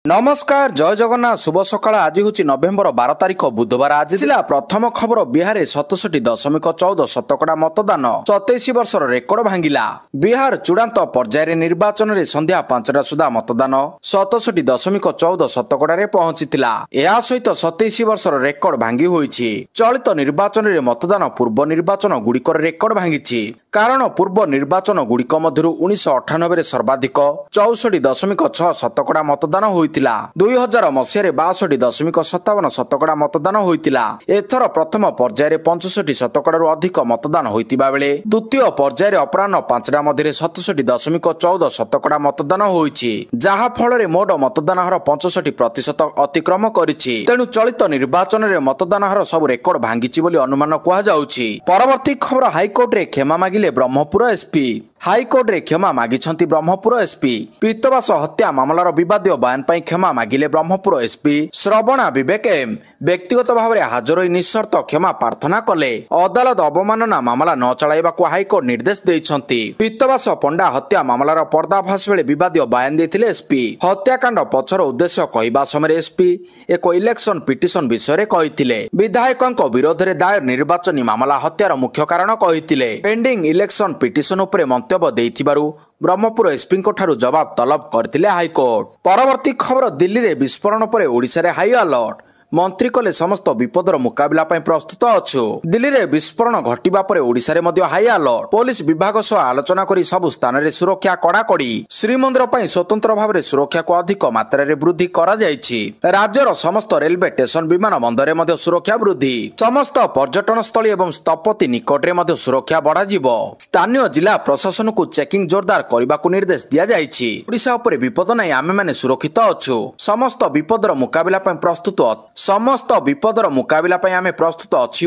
नमस्कार जय जगन्नाथ शुभ सकाळ। आज हूँ नवेम्बर 12 तारिख बुधवार। आज जिला प्रथम खबर बिहार 67.14 शतकड़ा मतदान 27 वर्ष रेकर्ड भांगिला। बिहार चूड़ांत पर्यायर निर्वाचन में संध्या 5टा सुधा मतदान 67.14 शतकड़ा पहुंची यह सहित 27 वर्ष रेकर्ड भांगी होईछि। चलित निर्वाचन में मतदान पूर्व निर्वाचन गुड़िकर रेकर्ड भांगी कारण पूर्व निर्वाचन गुड़िक मध्य 1998 सर्वाधिक 64.6 शतकड़ा मतदान होई 2000 मसीह 62.57 शतकड़ा मतदान होइतिला। एथर प्रथम पर्यायर 65 शतकड़ारू अधिक मतदान होइतिबा बेले द्वितीय पर्यायर अपराह्न 5टा मध्य 67.14 शतकड़ा मतदान होइछि, जहा फल मोट मतदान हार 65% अतिक्रम करिछि। तेणु चलित निर्वाचन में मतदान हार सब रेकर्ड भांगिछि बोली अनुमान कुहा जाउछि। परवर्ती खबर हाईकोर्ट रे क्षमा मागिले ब्रह्मपुर एसपी। हाईकोर्ट रे क्षमा मागिछंती ब्रह्मपुर एसपी। पीतवास हत्या मामलार विवादीय बयान पर क्षमा मागिले ब्रह्मपुर एसपी श्रवणा विवेक एम। व्यक्तिगत भाव में हाजर होई निशर्त क्षमा प्रार्थना कले। अदालत अवमानना मामला न चलाइबाकू हाईकोर्ट निर्देश देइछंती। पीतवास पंडा हत्या मामलार पर्दाफाश बेले विवादीय बयान देइथिले एसपी। हत्याकांड पछर उद्देश्य कहबा समय एसपी एक इलेक्शन पिटिशन विषय कहिथिले। विधायकक विरोध में दायर निर्वाचनी मामला हत्यार मुख्य कारण कहिथिले। पेंडिंग इलेक्शन पिटिशन उपरे मंतव्य देइथिबारु ब्रह्मपुर एसपी ठारू जवाब तलब करथिले हाईकोर्ट। परवर्ती खबर दिल्ली रे विस्फोरण पर ओडिशा रे हाई अलर्ट। मंत्री कले समस्त विपदर मुकाबला प्रस्तुत अच्छु। दिल्ली रे विस्फोरण घटिबा परे ओडिशा रे मध्य हाई अलर्ट। पुलिस विभाग सह आलोचना करी सब स्थान रे सुरक्षा कड़ाकड़ी। श्रीमंदिर पई स्वतंत्र भाव में सुरक्षा को अधिक मात्रा रे वृद्धि करा जायछि। राज्यर समस्त रेलवे स्टेशन विमान बंदर रे मध्य सुरक्षा वृद्धि। समस्त पर्यटन स्थली एवं स्थपति निकट रे मध्य सुरक्षा बढ़ा जिवो। स्थानीय जिला प्रशासन को चेकिंग जोरदार करबा को निर्देश दिया जायछि। ओडिशा उपरे विपद नै आमे माने सुरक्षित अच्छु। समस्त विपदर मुकाबला प्रस्तुत समस्त विपदर मुकाबला आमे प्रस्तुत अच्छी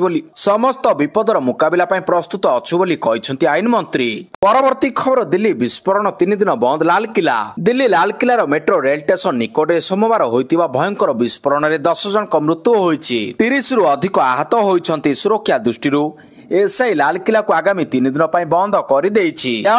बोली कहिसंती आईन मंत्री। परवर्ती खबर दिल्ली विस्फोरण 3 दिन बंद लालकिला। दिल्ली लालकिलार मेट्रो रेल स्टेशन निकट सोमवार होइतिबा भयंकर विस्फोरण में 10 जन मृत्यु होइछि। 30 रु अधिक आहत होइछंती। सुरक्षा दृष्टि एसआई लालकिला को आगामी 3 दिन बंद कर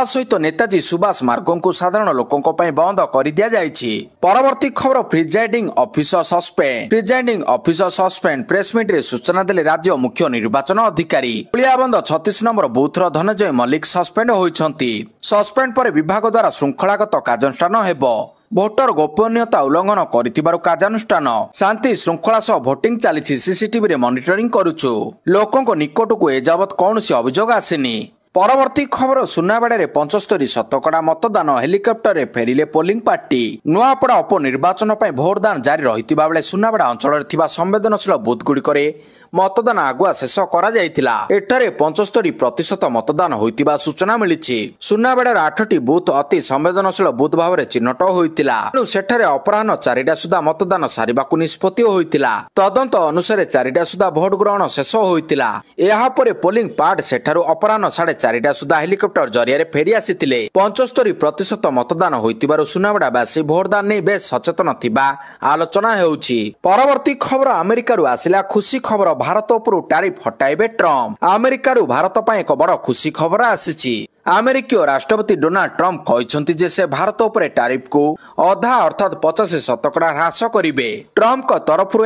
सहित नेताजी सुभाष मार्ग को साधारण लोकों बंद कर दिया जायछि। परवर्ती खबर presiding officer suspend. Presiding officer suspend press meet रे सूचना देले राज्य मुख्य निर्वाचन अधिकारी। पुलियाबंद 36 नंबर बूथर धनंजय मल्लिक सस्पेंड होइछंती। सस्पेंड पर विभाग द्वारा श्रृंखलागत कार्यानुष्ठान हेबो। भोटर गोपनीयता उल्लंघन करिथिबारु कार्यानुष्ठान। शांति श्रृंखला सह भोटिंग चली सीसीटीवी रे मॉनिटरिंग करुछु। लोकों निकट को एजावत कौनसी अभियोग आसेनी। परवर्ती खबर सुनाबेड़ा 75 शतकड़ा मतदान हेलिकप्टर रे फेरिले पोलिंग पार्टी। नुआपड़ा उपनिर्वाचन भोटदान जारी रहितिबा बेले सुनाबेड़ा अंचल थिबा संवेदनशील बूथ गुड़िकरे मतदान आगुआ शेष करा जायतिला। एठारे 75% मतदान होइतिबा सूचना मिलिछि। सुनाबेड़ार 8टी बूथ अति संवेदनशील बूथ भाव में चिन्हट होइतिला। सेठारे अपराह्न 4टा सुधा मतदान सारिबाकू निष्पत्ति होइतिला। तदंत अनुसार 4टा सुधा भोट ग्रहण शेष होइतिला। एहा परे पोलिंग पार्ट सेठारु अपराह्न 4:30 सुधा हेलिकप्टर जरिया फेरी आसिथिले। 75% मतदान होइतिबारु सुनाबेड़ावासी भोटदान नै बेस सचेतन थिबा आलोचना हेउछि। परवर्ती खबर अमेरिका आसिला खुशी खबर। भारत उपरू टैरिफ हटाइबे ट्रम्प। अमेरिका भारत पर एक बड़ खुशी खबर आसिछि। अमेरिकीय राष्ट्रपति डोनाल्ड ट्रम्प कहते जे से भारत उपर टैरिफ को अधा अर्थात 50 शतकड़ा ह्रास करेंगे। ट्रम्प तरफ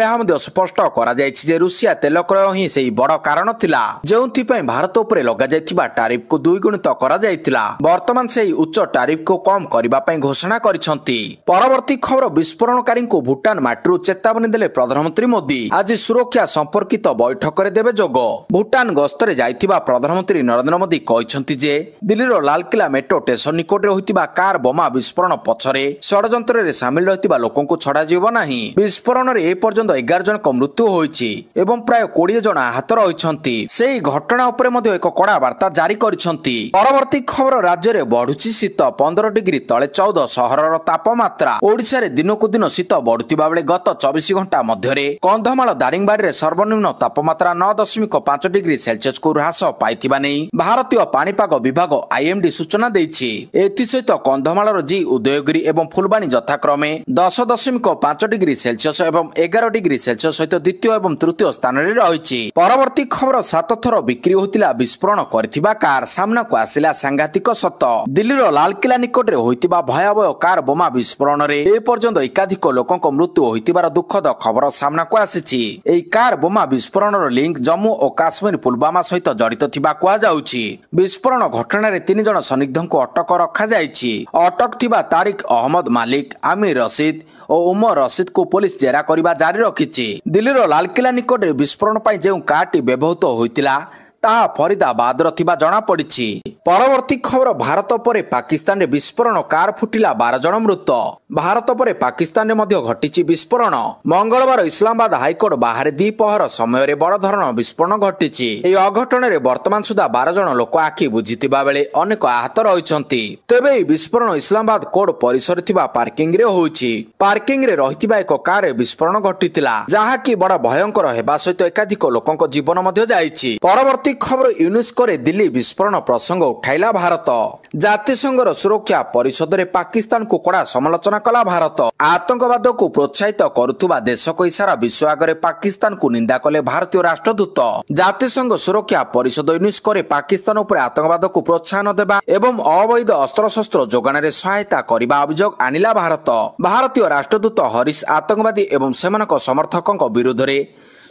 स्पष्ट कर रूसिया तेल क्रय ही से बड़ कारण थिला जो भारत उपर लगा टैरिफ को द्विगुणित करा। वर्तमान से उच्च टैरिफ को कम करने घोषणा करिसंती। परवर्ती खबर विस्फोरणकारी को भूटान माटीरू चेतावनी देले प्रधानमंत्री मोदी। आज सुरक्षा संपर्कित बैठक में देवे जोग। भूटान गस्तरे जाइथिबा प्रधानमंत्री नरेंद्र मोदी कहते जे दिल्लीर लालकिला मेट्रो स्टेशन निकट होइतिबा कार बोमा विस्फोरण पछरे षडयंत्र रे सामिल रहितिबा लोकों को छड़ा जीव नाही। विस्फोरण रे ए पर्यंत 11 जन मृत्यु होइछि एवं प्राय 20 जन आहत रहिछंती। सेही घटना उपरे मध्ये एक कड़ा वार्ता जारी करिसंती। परवर्ती खबर राज्य रे बढ़ुछि शीत। 15 डिग्री तले 14 सहरर तापमात्रा। ओडिशा रे दिनकु दिन शीत बढ़ुतिबा बेले गत 24 घंटा मध्यरे कंधमाल दारिंगबाड़ी रे सर्वनिम्न तापमात्रा 9.5 डिग्री सेल्सियस को ह्रास पाइथिबा नै भारतीय पाणीपाग विभाग आईएमडी सूचना देछि। एथिसहित कंधमालर जी उदयगिरी एवं फुलबाणी यथाक्रमे 10.5 डिग्री सेल्सियस एवं 11 डिग्री सेल्सियस सहित द्वितीय एवं तृतीय स्थान में रही। परवर्ती खबर 7 थर बिक्री होतिला विस्फोरण करथिबा कार सामना को आसिला सांघातिक सत। दिल्लीर लालकिला निकट में होइतिबा भयावह कार बोमा विस्फोरण रे ए पर्यंत एकाधिक लोकक मृत्यु होइतिबार दुखद खबर सामना को आसिछि। एई कार बोमा विस्फोरणर लिंक जम्मू और काश्मीर पुलवामा सहित जड़ित थिबा कुआ जाउछि। विस्फोरण घटना रे 3 जन संदिग्धଙ୍କୁ अटक रखा जाइछि। अटक थिबा तारिक अहमद मालिक, आमिर रशीद और उमर रशीद को पुलिस जेरा करबा जारी रखिछि। दिल्लीर लालकिला निकट में विस्फोरण पाई जेउ कारटी व्यवहृत होइतिला ताहा फरीदाबाद थिबा जणा पड़िछि। परवर्ती खबर भारत परे पाकिस्तान रे विस्फोरण कार फुटिला 12 जन मृत। भारत परे पाकिस्तान रे मध्य घटिछि विस्फोरण। मंगलवार इस्लामाबाद हाईकोर्ट बाहर द्विपहर समय रे बड़ धरण विस्फोरण घटिछि। एई अघटन रे वर्तमान सुधा 12 जन लोक आखि बुझितिबा बेले अनेक आहत रहिसंती। तेबे एई विस्फोरण इस्लामाबाद कोर्ट परिसर थिबा पार्किंग रे होइछि। पार्किंग रे रहितिबा एक कार रे विस्फोरण घटितिला, जहा कि बड़ भयंकर हेबा सहित एकाधिक लोकक जीवन मध्य जाइछि। परवर्ती खबर यूनेस्को रे दिल्ली विस्फोरण प्रसंग उठाइला भारत। जातिसंघर सुरक्षा परिषद रे पाकिस्तान को कड़ा समालोचना कला भारत। आतंकवाद को प्रोत्साहित करुथुबा देश को इशारा विश्व आगे पाकिस्तान को निंदा कले भारतीय राष्ट्रदूत। जातिसंघ सुरक्षा परिषद यूनेस्को रे पाकिस्तान उपर आतंकवाद को प्रोत्साहन देबा एवं अवैध अस्त्रशस्त्र जोगाण रे सहायता करबा अभियोग आनिला भारत। भारतीय राष्ट्रदूत हरीश आतंकवादी एवं सेमानक समर्थकक विरुद्ध रे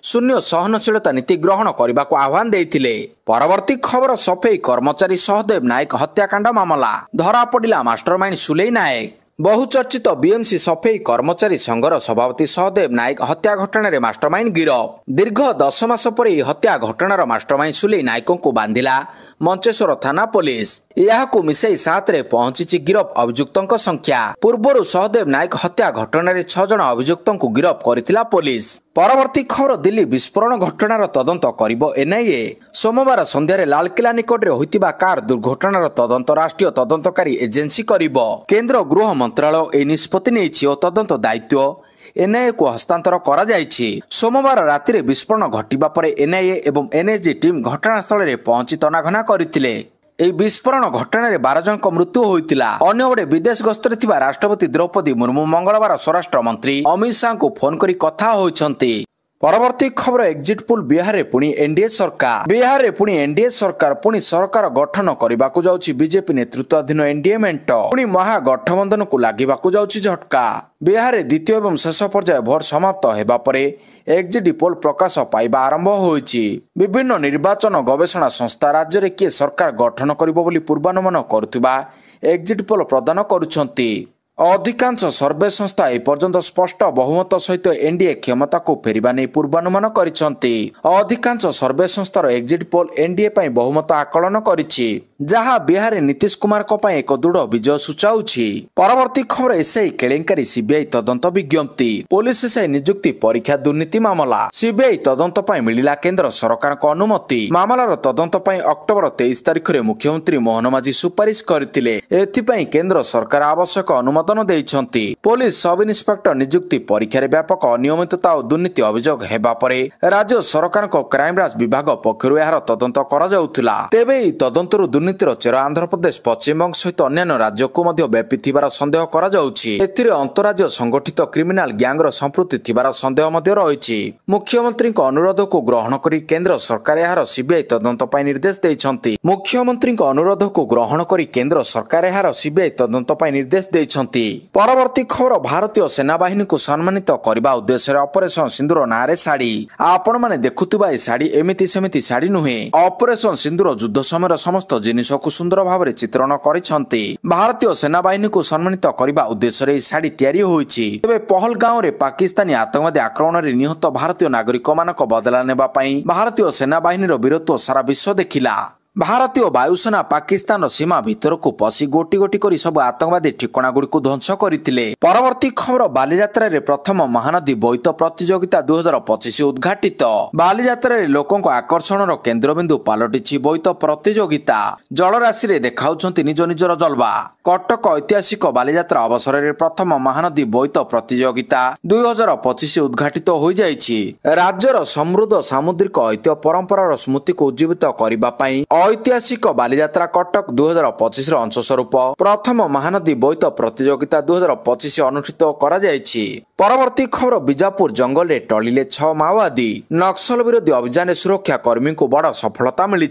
शून्य सहनशीलता नीति ग्रहण करने को आह्वान देइथिले। परवर्ती खबर सफेई कर्मचारी सहदेव नायक हत्याकांड मामला। धरा पड़िला मास्टरमाइंड सुलेई नायक। बहुचर्चित बीएमसी सफेई कर्मचारी संघर सभापति सहदेव नायक हत्या घटना मास्टरमाइंड गिरफ। दीर्घ 10 मास पर हत्या घटनार मास्टरमाइंड सुलेई नायकों को बांधिला मंचेश्वर थाना पुलिस। यह मिसई 7 रे पहुंची गिरफ अभियुक्तों संख्या। पूर्व सहदेव नायक हत्या घटना 6 जन अभियुक्तों को गिरफ करथिला पुलिस। परवर्ती खबर दिल्ली विस्फोरण घटनार तदंत करिबो एनआईए। सोमवार संध्यारे लालकिला निकट में होइतिबा कार दुर्घटनार तदंत राष्ट्रीय तदंतकारी एजेंसी करिबो। केंद्र गृह मंत्रालय ए निष्पत्ति नेछि और तदंत दायित्व एनआईए को हस्तांतर करा जायछि। सोमवार राति रे विस्फोरण घटिबा परे एनआईए एवं एनएसजी टीम घटनास्थल रे पहुंची तनाघना करथिले। एई विस्फोरण घटना 12 जनक मृत्यु होइतिला। अन्य बड़े विदेश गस्तरे थिबा राष्ट्रपति द्रौपदी मुर्मू मंगलवार स्वराष्ट्र मंत्री अमित शाह को फोन करी कथा होइछंती। परवर्ती खबर एग्जिट पोल बिहार रे पुणी एनडीए सरकार। बिहार रे पुणी एनडीए सरकार पुणी सरकार गठन करबाकू जाउछि। बीजेपी नेतृत्वाधीन एनडीए मेंट पुणी महागठबंधन को लागिबाकू जाउछि झटका। बिहार रे द्वितीय एवं शेष पर्याय भोट समाप्त हेबा परे एग्जिट पोल प्रकाश पाइबा आरंभ होइछि। विभिन्न निर्वाचन गवेषणा संस्था राज्य रे किए सरकार गठन करिबो बोली पूर्वानुमान करुथिबा एग्जिट पोल प्रदान करुछंती। अधिकांश सर्वे संस्था ए पर्यंत स्पष्ट बहुमत सहित एनडीए क्षमता को फेरिबा नै पूर्वानुमान करिसंती। अधिकांश सर्वे संस्थार एग्जिट पोल एनडीए पई बहुमत आकलन करिछि, जहा बिहार नीतीश कुमार को पई एक दृढ़ विजय सूचाउछि। परवर्ती खबर एसआई केलेंकारी सीबीआई तदंत विज्ञप्ति। पुलिस एसआई नियुक्ति परीक्षा दुर्नीति मामला। सीबीआई तदंत पई मिलिला केंद्र सरकार को अनुमति। मामलार तदंत पई अक्टोबर 23 तारिख रे मुख्यमंत्री मोहन माझी सुपारिश करथिले। एथि पई केंद्र सरकार आवश्यक अनुमोदन देइछंती। पुलिस सब इन्स्पेक्टर नियुक्ति परीक्षा रे व्यापक अनियमितता और दुर्नीति अभियोग हेबा परे राज्य सरकार को क्राइमब्रांच विभाग पक्षरु एहार तदंत करा जाउथिला। तेबे ई तदंतरु दुर्नीतिर चेर आंध्र प्रदेश, पश्चिम बंग सहित अन्य राज्य को मध्य व्यापी थिबार संदेह करा जाउछि। एथिरे अंतरराज्य संगठित क्रिमिनाल गैंग रो संपृक्ति थिबार संदेह मध्य रहिछि। मुख्यमंत्री को अनुरोध को ग्रहण करी केंद्र सरकार एहार सीबीआई तदंत पई निर्देश दैछंती। मुख्यमंत्री को अनुरोध को ग्रहण करी केंद्र सरकार एहार सीबीआई तदंत पई निर्देश दैछंती। परवर्ती खबर भारतीय सेना बाहिनी को सम्मानित करने उद्देश्य ऑपरेशन सिंदूर नारे साड़ी। आपण माने देखुथिबा ए साड़ी एमिति सेमिति साड़ी नुहे। ऑपरेशन सिंदूर युद्ध समय समस्त जिनिस को सुंदर भाव चित्रण करिसंती। भारतीय सेना बाहिनी को सम्मानित करने उद्देश्य साड़ी तैयारी होइछि। तेबे पहलगांव रे पाकिस्तानी आतंकवादी आक्रमण रे निहत भारतीय नागरिक मानक बदला नेबा पई भारतीय सेना बाहिनी वीरत्व सारा विश्व देखिला। भारतीय वायुसेना पाकिस्तान सीमा भीतर को पसी गोटी गोटी करी सब आतंकवादी ठिकाना गुड़ी को ध्वंस करथिले। परवर्ती खबर बालीजात्रा रे प्रथम महानदी बोईत प्रतियोगिता 2025 उद्घाटित। बालीजात्रा रे लोकों को आकर्षण रो केंद्रबिंदु पलटिछि बोईत प्रतियोगिता। जलराशि रे देखाउछंती निज निजर जलवा। कटक ऐतिहासिक बालीजात्रा अवसर रे प्रथम महानदी बोईत प्रतियोगिता 2025 उद्घाटित हो जाइछि। राज्यर समृद्ध सामुद्रिक ऐतिह्य परंपरार स्मृति को उज्जीवित करबा पई ऐतिहासिक बालीजात्रा कटक 2025 अंश स्वरूप प्रथम महानदी बोईत प्रतियोगिता 2025 अनुष्ठित करा जायछि। परवर्ती खबर बीजापुर जंगल में टलिले 6 माओवादी नक्सल विरोधी अभियान सुरक्षा कर्मी को बड़ सफलता मिली।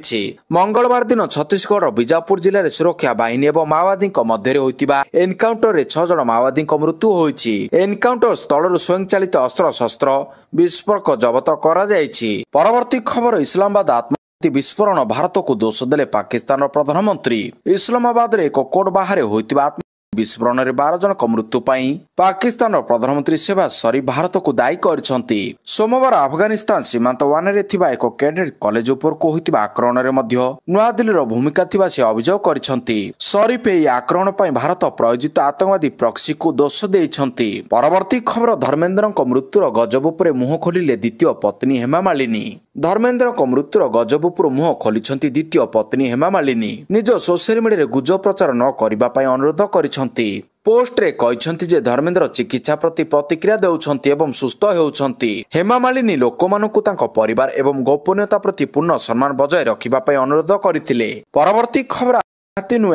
मंगलवार दिन छत्तीसगढ़ बीजापुर जिले में सुरक्षा बाहिनी एवं माओवादी मध्य होइतिबा एनकाउंटर रे 6 जन माओवादी मृत्यु होइछि। एनकाउंटर स्थल स्वयं चालित अस्त्र शस्त्र विस्फोरक जबत करा जायछि। परवर्ती खबर इस्लामाबाद आत्म विस्फोरण भारत को दोष देले पाकिस्तान प्रधानमंत्री। इस्लामाबाद रे एक कोर्ट बाहर होइतिबा विस्फोरण में 12 जन मृत्यु पाई पाकिस्तान प्रधानमंत्री शहबाज शरीफ भारत को दायी करछंती। सोमवार अफगानिस्तान सीमांत वाने थिबा एक कैडेट कॉलेज उपर को होइतिबा आक्रमण रे मध्य नुआदिल्ली रो भूमिका थिबा से अभियोग करछंती। शरीफ एई आक्रमण पई भारत प्रायोजित आतंकवादी प्रॉक्सी को दोष देइछंती। परवर्ती खबर धर्मेंद्र मृत्युर गजब उपरे मुह खोलिले द्वितीय पत्नी हेमा मालिनी। धर्मेंद्र मृत्युर गजब उपर मुह खोलिछंती द्वितीय पत्नी हेमा मालिनी। निज सोशल मीडिया रे गुजब प्रचार न करिबा पई अनुरोध करिछंती। पोस्ट रे कहिछंती जे धर्मेंद्र चिकित्सा प्रति प्रतिक्रिया देउछंती एवं सुस्थ हेउछंती। हेमा मालिनी लोकमानकु तांको परिवार एवं गोपनीयता प्रति पूर्ण सम्मान बजाय रखिबा पई अनुरोध करथिले। परवर्ती खबर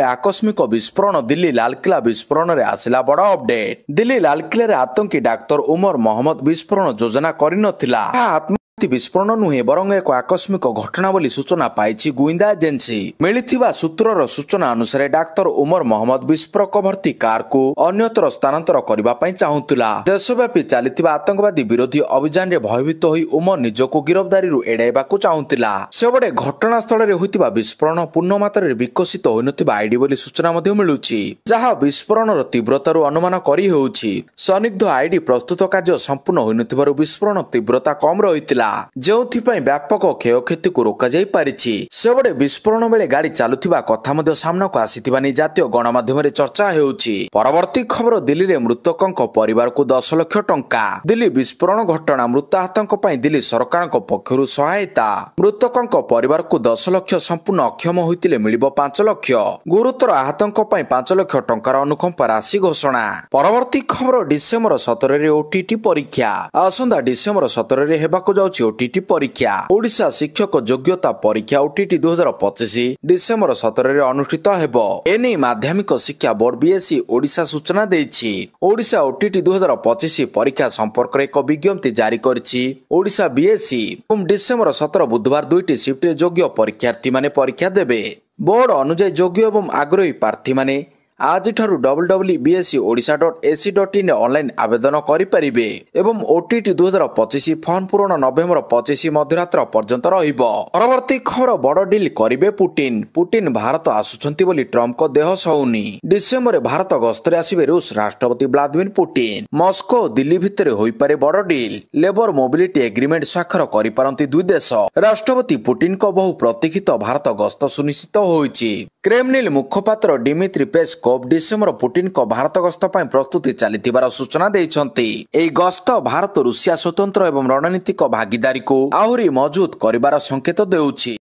आकस्मिक विस्फोरण दिल्ली लालकिला विस्फोरण रे आसिला बड़ अपडेट। दिल्ली लालकिला रे आतंकी डाक्तर उमर मोहम्मद विस्फोरण योजना करिनथिला। विस्फोरण नुहे बरং एक आकस्मिक घटना बोली सूचना पाइछि गुइंदा एजेंसी। मिलिथिबा सूत्रर सूचना अनुसार डाक्तर उमर मोहम्मद विस्फोरक भर्ती कार को अन्यत्र स्थानांतर करबा पई चाहुतला। देशव्यापी चलिथिबा आतंकवादी विरोधी अभियान रे भयभीत होई उमर निजको गिरफ्तारी रु एडाइबा को चाहुतला। सेबडे घटना स्थल रे होइतिबा विस्फोरण पूर्ण मात्रा रे विकसित होइनथिबा आईडी बोली सूचना मध्ये मिलुछि, जहा विस्फोरणर तीव्रता रु अनुमान करी होउछि। संदिग्ध आईडी प्रस्तुत कार्य संपूर्ण होइनथिबारु विस्फोरण तीव्रता कम रहितिला, जोथिपाई व्यापक क्षयक्षति को रोका जाई पारिछि। सेबडे विस्फोरण बेले गाड़ी चालुथिबा कथा मध्ये सामना को आसीथिबा नै जातीय गणमाध्यम रे चर्चा हेउछि। परवर्ती खबर दिल्ली रे मृतकक परिवार को 10 लाख टंका। दिल्ली विस्फोरण घटना मृताहतक पई दिल्ली सरकार पक्षरु सहायता। मृतकक परिवार को 10 लाख संपूर्ण अक्षम होइतिले मिलिबो 5 लाख। गुरुतर आहतक पई 5 लाख टंकार अनुकंप राशि घोषणा। परवर्ती खबर डिसेंबर 17 रे ओटीटी परीक्षा। आसंदा डिसेंबर 17 रे हेबाको जाउछि ओटीटी परीक्षा। ओडिशा शिक्षक योग्यता परीक्षा ओटीटी 2025 डिसेंबर 17 रे अनुष्ठित हेबो। एने माध्यमिक शिक्षा बोर्ड बीएससी ओडिशा सूचना देछि। ओडिशा ओटीटी 2025 परीक्षा संपर्क रे एक विज्ञप्ति जारी करछि। ओडिशा बीएससी डिसेंबर 17 बुधवार 2टी शिफ्ट रे योग्य परीक्षार्थी माने परीक्षा देबे। बोर्ड अनुଯାयी योग्य एवं आग्रही प्रार्थी माने आज ठारू www.bscodisha.ac.in ऑनलाइन आवेदन करि परिबे एवं ओटीटी 2025 फॉर्म पूरण नवेम्बर 25 मध्यरात्र पर्यंत रहिबो। परवर्ती खबर बड़ डील करिवे पुतिन। पुतिन भारत आसुछंती बोली ट्रम्प को देह सौनी। डिसेंबर भारत गस्तरे आसिबे रूस राष्ट्रपति व्लादिमीर पुतिन। मस्को दिल्ली भितरे होई पारे बड़ डील। लेबर मोबिलिटी एग्रीमेंट स्वाक्षर करि पारंती दुई देश। राष्ट्रपति पुतिन को बहु प्रतीक्षित भारत गस्त सुनिश्चित होईछि। क्रेमलिन मुखपात्र डिमित्री पेस्कोव डिसेंबर पुतिन को भारत गस्त पई प्रस्तुति चलिथिबार सूचना देइछंती। एई गस्त भारत रूसिया स्वतंत्र एवं रणनीतिक भागीदारी को आहुरी मजबूत करिबार संकेत देउछि।